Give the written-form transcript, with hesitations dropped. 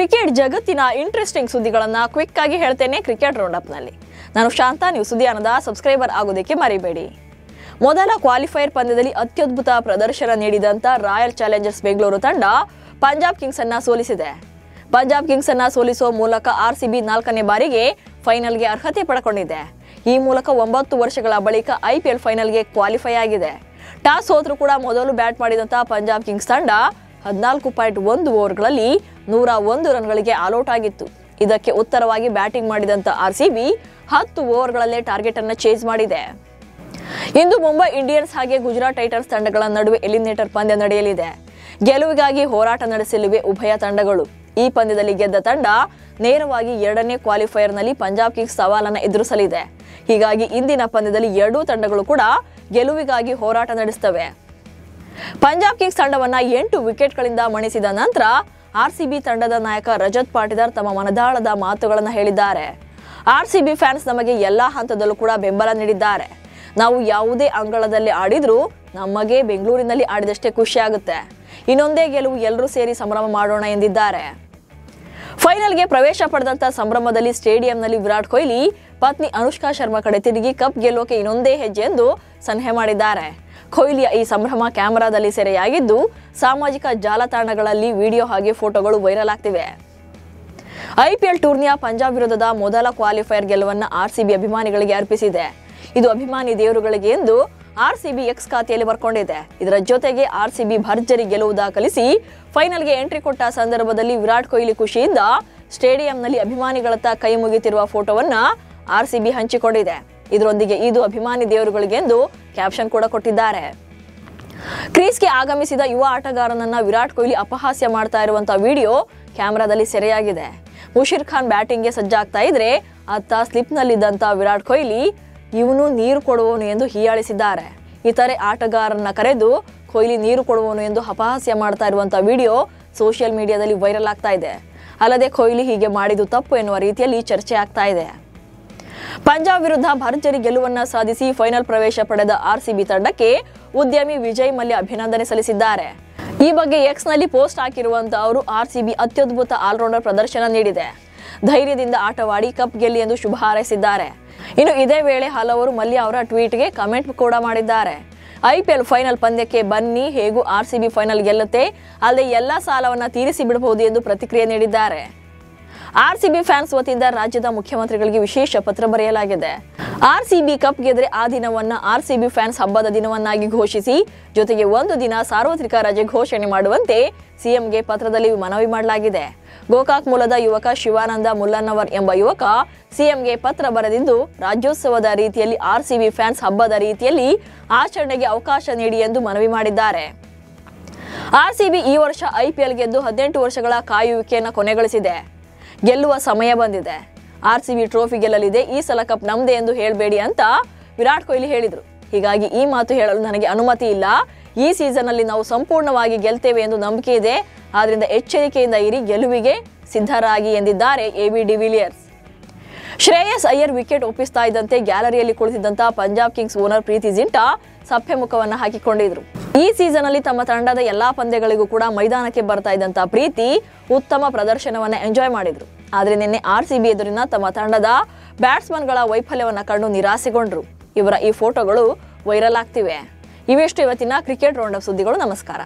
Cricket ಜಗತ್ತಿನ interesting ಸುದ್ದಿಗಳನ್ನ quick ಆಗಿ ಹೇಳ್ತೇನೆ ಕ್ರಿಕೆಟ್ ರೌಂಡ್ ಅಪ್ ನಲ್ಲಿ. ನಾನು ಶಾಂತ. ನೀವು ಸುದ್ದಿಯಾನದ ಸಬ್ಸ್ಕ್ರೈಬರ್ ಆಗೋದಕ್ಕೆ ಮರಿಬೇಡಿ. ಮೊದಲ ಕ್ವಾಲಿಫೈಯರ್ ಪಂದ್ಯದಲ್ಲಿ ಅತ್ಯದ್ಭುತ ಪ್ರದರ್ಶನ ನೀಡಿದಂತ ರಾಯಲ್ ಚಾಲೆಂಜರ್ಸ್ ಬೆಂಗಳೂರು ತಂಡ ಪಂಜಾಬ್ ಕಿಂಗ್ಸ್ ಅನ್ನ ಸೋಲಿಸಿದೆ. ಪಂಜಾಬ್ ಕಿಂಗ್ಸ್ ಅನ್ನ ಸೋಲಿಸುವ ಮೂಲಕ ಆರ್ಸಿಬಿ 4ನೇ ಬಾರಿಗೆ ಫೈನಲ್ಗೆ ಅರ್ಹತೆ ಪಡೆಕೊಂಡಿದೆ. ಈ ಮೂಲಕ 9 ವರ್ಷಗಳ ಬಳಿಕ IPL ಫೈನಲ್ಗೆ ಕ್ವಾಲಿಫೈ ಆಗಿದೆ. ಟಾಸ್ ಸೋತರೂ ಕೂಡ ಮೊದಲು ಬ್ಯಾಟ್ ಮಾಡಿದಂತ ಪಂಜಾಬ್ ಕಿಂಗ್ಸ್ ತಂಡ 14.1 ಓವರ್ಗಳಲ್ಲಿ 101 ರನ್ಗಳಿಗೆ ಆಲ್ಔಟ್ ಆಗಿತ್ತು. ಇದಕ್ಕೆ ಉತ್ತರವಾಗಿ ಬ್ಯಾಟಿಂಗ್ ಮಾಡಿದಂತ ಆರ್ಸಿಬಿ 10 ಓವರ್ಗಳಲ್ಲೇ ಟಾರ್ಗೆಟ್ ಅನ್ನು ಚೇಸ್ ಮಾಡಿದೆ. ಇಂದು ಮುಂಬೈ ಇಂಡಿಯನ್ಸ್ ಹಾಗೆ ಗುಜರಾತ್ ಟೈಟನ್ಸ್ ತಂಡಗಳ ನಡುವೆ ಎಲಿಮಿನೇಟರ್ ಪಂದ್ಯ ನಡೆಯಲಿದೆ. ಗೆಲುವಿಗಾಗಿ ಹೋರಾಟ ನಡೆಸಲಿವೆ ಉಭಯ ತಂಡಗಳು. ಈ ಪಂದ್ಯದಲ್ಲಿ ಗೆದ್ದ ತಂಡ ನೇರವಾಗಿ 2ನೇ ಕ್ವಾಲಿಫೈಯರ್ನಲ್ಲಿ ಪಂಜಾಬ್ ಕಿಂಗ್ಸ್ ಸವಾಲನ್ನು ಎದುರಿಸಲಿದೆ. ಹೀಗಾಗಿ ಇಂದಿನ ಪಂದ್ಯದಲ್ಲಿ ಎರಡೂ ತಂಡಗಳು ಕೂಡ ಗೆಲುವಿಗಾಗಿ ಹೋರಾಟ ನಡೆಸುತ್ತವೆ. ಪಂಜಾಬ್ ಕಿಂಗ್ಸ್ ತಂಡವನ್ನ 8 ವಿಕೆಟ್ಗಳಿಂದ ಮಣಿಸಿದ ನಂತರ ಆರ್ಸಿಬಿ ತಂಡದ ನಾಯಕ ರಜತ್ ಪಾಟಿದಾರ್ ತಮ್ಮ ಮನದಾಳದ ಮಾತುಗಳನ್ನು ಹೇಳಿದ್ದಾರೆ. ಆರ್ಸಿಬಿ ಫ್ಯಾನ್ಸ್ ನಮಗೆ ಎಲ್ಲಾ ಹಂತದಲ್ಲೂ ಕೂಡ ಬೆಂಬಲ ನೀಡಿದ್ದಾರೆ. ನಾವು ಯಾವುದೇ ಅಂಗಳದಲ್ಲಿ ಆಡಿದ್ರೂ ನಮಗೆ ಬೆಂಗಳೂರಿನಲ್ಲಿ ಆಡಿದಷ್ಟೇ ಖುಷಿ ಆಗುತ್ತೆ. ಇನ್ನೊಂದೇ ಗೆಲುವು ಎಲ್ಲರೂ ಸೇರಿ ಸಂಭ್ರಮ ಮಾಡೋಣ ಎಂದಿದ್ದಾರೆ. ಫೈನಲ್ಗೆ ಪ್ರವೇಶ ಪಡೆದಂತ ಸಂಭ್ರಮದಲ್ಲಿ ಸ್ಟೇಡಿಯಂನಲ್ಲಿ ವಿರಾಟ್ ಕೊಹ್ಲಿ ಪತ್ನಿ ಅನುಷ್ಕಾ ಶರ್ಮಾ ಕಡೆ ತಿರುಗಿ ಕಪ್ ಗೆಲ್ಲೋಕೆ ಇನ್ನೊಂದೇ ಹೆಜ್ಜೆ ಎಂದು ಸಲಹೆ ಮಾಡಿದ್ದಾರೆ. ಕೊಹ್ಲಿಯ ಈ ಸಂಭ್ರಮ ಕ್ಯಾಮೆರಾದಲ್ಲಿ ಸೆರೆಯಾಗಿದ್ದು ಸಾಮಾಜಿಕ ಜಾಲತಾಣಗಳಲ್ಲಿ ವಿಡಿಯೋ ಹಾಗೆ ಫೋಟೋಗಳು ವೈರಲ್ ಆಗ್ತಿವೆ. IPL ಟೂರ್ನಿಯ ಪಂಜಾಬ್ ವಿರುದ್ಧದ ಮೊದಲ ಕ್ವಾಲಿಫೈಯರ್ ಗೆಲುವನ್ನು ಆರ್ಸಿಬಿ ಅಭಿಮಾನಿಗಳಿಗೆ ಅರ್ಪಿಸಿದೆ. ಇದು ಅಭಿಮಾನಿ ದೇವರುಗಳಿಗೆ ಎಂದು ಆರ್ಸಿಬಿ ಎಕ್ಸ್ ಖಾತೆಯಲ್ಲಿ ಬರ್ಕೊಂಡಿದೆ. ಇದರ ಜೊತೆಗೆ ಆರ್ಸಿಬಿ ಭರ್ಜರಿ ಗೆಲುವು ದಾಖಲಿಸಿ ಫೈನಲ್ಗೆ ಎಂಟ್ರಿ ಕೊಟ್ಟ ಸಂದರ್ಭದಲ್ಲಿ ವಿರಾಟ್ ಕೊಹ್ಲಿ ಖುಷಿಯಿಂದ ಸ್ಟೇಡಿಯಂನಲ್ಲಿ ಅಭಿಮಾನಿಗಳತ್ತ ಕೈ ಮುಗಿತಿರುವ ಫೋಟೋವನ್ನ ಆರ್ಸಿಬಿ ಹಂಚಿಕೊಂಡಿದೆ. ಇದರೊಂದಿಗೆ ಇದು ಅಭಿಮಾನಿ ದೇವರುಗಳಿಗೆ ಎಂದು ಕ್ಯಾಪ್ಷನ್ ಕೂಡ ಕೊಟ್ಟಿದ್ದಾರೆ. ಕ್ರೀಸ್ಗೆ ಆಗಮಿಸಿದ ಯುವ ಆಟಗಾರನನ್ನ ವಿರಾಟ್ ಕೊಹ್ಲಿ ಅಪಹಾಸ್ಯ ಮಾಡ್ತಾ ಇರುವಂತಹ ವಿಡಿಯೋ ಕ್ಯಾಮೆರಾದಲ್ಲಿ ಸೆರೆಯಾಗಿದೆ. ಮುಷಿರ್ ಖಾನ್ ಬ್ಯಾಟಿಂಗ್ಗೆ ಸಜ್ಜಾಗ್ತಾ ಇದ್ರೆ ಅತ್ತ ಸ್ಲಿಪ್ನಲ್ಲಿದ್ದಂತ ವಿರಾಟ್ ಕೊಹ್ಲಿ ಇವನು ನೀರು ಕೊಡುವವನು ಎಂದು ಹೀಯಾಳಿಸಿದ್ದಾರೆ. ಇತರೆ ಆಟಗಾರರನ್ನ ಕರೆದು ಕೊಹ್ಲಿ ನೀರು ಕೊಡುವವನು ಎಂದು ಅಪಹಾಸ್ಯ ಮಾಡ್ತಾ ಇರುವಂತಹ ವಿಡಿಯೋ ಸೋಷಿಯಲ್ ಮೀಡಿಯಾದಲ್ಲಿ ವೈರಲ್ ಆಗ್ತಾ ಇದೆ. ಅಲ್ಲದೆ ಕೊಹ್ಲಿ ಹೀಗೆ ಮಾಡಿದ್ದು ತಪ್ಪು ಎನ್ನುವ ರೀತಿಯಲ್ಲಿ ಚರ್ಚೆ ಆಗ್ತಾ ಇದೆ. ಪಂಜಾಬ್ ವಿರುದ್ಧ ಭರ್ಜರಿ ಗೆಲುವನ್ನ ಸಾಧಿಸಿ ಫೈನಲ್ ಪ್ರವೇಶ ಪಡೆದ ಆರ್ಸಿಬಿ ತಂಡಕ್ಕೆ ಉದ್ಯಮಿ ವಿಜಯ್ ಮಲ್ಯ ಅಭಿನಂದನೆ ಸಲ್ಲಿಸಿದ್ದಾರೆ. ಈ ಬಗ್ಗೆ ಎಕ್ಸ್ ನಲ್ಲಿ ಪೋಸ್ಟ್ ಹಾಕಿರುವಂತಹ ಅವರು ಆರ್ಸಿಬಿ ಅತ್ಯದ್ಭುತ ಆಲ್ರೌಂಡರ್ ಪ್ರದರ್ಶನ ನೀಡಿದೆ. ಧೈರ್ಯದಿಂದ ಆಟವಾಡಿ ಕಪ್ ಗೆಲ್ಲಿ ಎಂದು ಶುಭ ಹಾರೈಸಿದ್ದಾರೆ. ಇನ್ನು ಇದೇ ವೇಳೆ ಹಲವರು ಮಲ್ಯ ಅವರ ಟ್ವೀಟ್ಗೆ ಕಮೆಂಟ್ ಕೂಡ ಮಾಡಿದ್ದಾರೆ. IPL ಫೈನಲ್ ಪಂದ್ಯಕ್ಕೆ ಬನ್ನಿ, ಹೇಗೂ ಆರ್ಸಿಬಿ ಫೈನಲ್ ಗೆಲ್ಲುತ್ತೆ, ಅಲ್ಲದೆ ಎಲ್ಲಾ ಸಾಲವನ್ನ ತೀರಿಸಿ ಬಿಡಬಹುದು ಎಂದು ಪ್ರತಿಕ್ರಿಯೆ ನೀಡಿದ್ದಾರೆ. ಆರ್ಸಿಬಿ ಫ್ಯಾನ್ಸ್ ವತಿಯಿಂದ ರಾಜ್ಯದ ಮುಖ್ಯಮಂತ್ರಿಗಳಿಗೆ ವಿಶೇಷ ಪತ್ರ ಬರೆಯಲಾಗಿದೆ. ಆರ್ಸಿಬಿ ಕಪ್ ಗೆದ್ರೆ ಆ ದಿನವನ್ನ ಆರ್ಸಿಬಿ ಫ್ಯಾನ್ಸ್ ಹಬ್ಬದ ದಿನವನ್ನಾಗಿ ಘೋಷಿಸಿ, ಜೊತೆಗೆ ಒಂದು ದಿನ ಸಾರ್ವತ್ರಿಕ ರಜೆ ಘೋಷಣೆ ಮಾಡುವಂತೆ ಸಿಎಂಗೆ ಪತ್ರದಲ್ಲಿ ಮನವಿ ಮಾಡಲಾಗಿದೆ. ಗೋಕಾಕ್ ಮೂಲದ ಯುವಕ ಶಿವಾನಂದ ಮುಲ್ಲನ್ನವರ್ ಎಂಬ ಯುವಕ ಸಿಎಂಗೆ ಪತ್ರ ಬರೆದಿದ್ದು, ರಾಜ್ಯೋತ್ಸವದ ರೀತಿಯಲ್ಲಿ ಆರ್ಸಿಬಿ ಫ್ಯಾನ್ಸ್ ಹಬ್ಬದ ರೀತಿಯಲ್ಲಿ ಆಚರಣೆಗೆ ಅವಕಾಶ ನೀಡಿ ಎಂದು ಮನವಿ ಮಾಡಿದ್ದಾರೆ. ಆರ್ಸಿಬಿ ಈ ವರ್ಷ IPL ಗೆದ್ದು 18 ವರ್ಷಗಳ ಕಾಯುವಿಕೆಯನ್ನು ಕೊನೆಗೊಳಿಸಿದೆ. ಗೆಲ್ಲುವ ಸಮಯ ಬಂದಿದೆ. ಆರ್ಸಿಬಿ ಟ್ರೋಫಿ ಗೆಲ್ಲಲಿದೆ. ಈ ಸಲ ಕಪ್ ನಮ್ದೇ ಎಂದು ಹೇಳಬೇಡಿ ಅಂತ ವಿರಾಟ್ ಕೊಹ್ಲಿ ಹೇಳಿದ್ರು. ಹೀಗಾಗಿ ಈ ಮಾತು ಹೇಳಲು ನನಗೆ ಅನುಮತಿ ಇಲ್ಲ. ಈ ಸೀಸನ್ ಅಲ್ಲಿ ನಾವು ಸಂಪೂರ್ಣವಾಗಿ ಗೆಲ್ತೇವೆ ಎಂದು ನಂಬಿಕೆ ಇದೆ. ಆದ್ರಿಂದ ಎಚ್ಚರಿಕೆಯಿಂದ ಇರಿ, ಗೆಲುವಿಗೆ ಸಿದ್ಧರಾಗಿ ಎಂದಿದ್ದಾರೆ AB de Villiers. Shreyas Iyer wicket ಒಪ್ಪಿಸ್ತಾ ಇದ್ದಂತೆ ಗ್ಯಾಲರಿಯಲ್ಲಿ ಕುಳಿತಿದ್ದಂತಹ ಪಂಜಾಬ್ ಕಿಂಗ್ಸ್ ಓನರ್ ಪ್ರೀತಿ ಜಿಂಟಾ ಸಪ್ಪೆ ಮುಖವನ್ನು ಹಾಕಿಕೊಂಡಿದ್ರು. ಈ ಸೀಸನ್ ಅಲ್ಲಿ ತಮ್ಮ ತಂಡದ ಎಲ್ಲಾ ಪಂದ್ಯಗಳಿಗೂ ಕೂಡ ಮೈದಾನಕ್ಕೆ ಬರ್ತಾ ಇದ್ದಂತಹ ಪ್ರೀತಿ ಉತ್ತಮ ಪ್ರದರ್ಶನವನ್ನ ಎಂಜಾಯ್ ಮಾಡಿದ್ರು. ಆದ್ರೆ ನಿನ್ನೆ ಆರ್ಸಿಬಿ ಎದುರಿನ ತಮ್ಮ ತಂಡದ ಬ್ಯಾಟ್ಸ್ಮನ್ಗಳ ವೈಫಲ್ಯವನ್ನ ಕಂಡು ನಿರಾಸೆಗೊಂಡ್ರು. ಇವರ ಈ ಫೋಟೋಗಳು ವೈರಲ್ ಆಗ್ತಿವೆ. ಇವೆಷ್ಟು ಇವತ್ತಿನ ಕ್ರಿಕೆಟ್ ರೌಂಡ್ ಅಪ್ ಸುದ್ದಿಗಳು. ನಮಸ್ಕಾರ.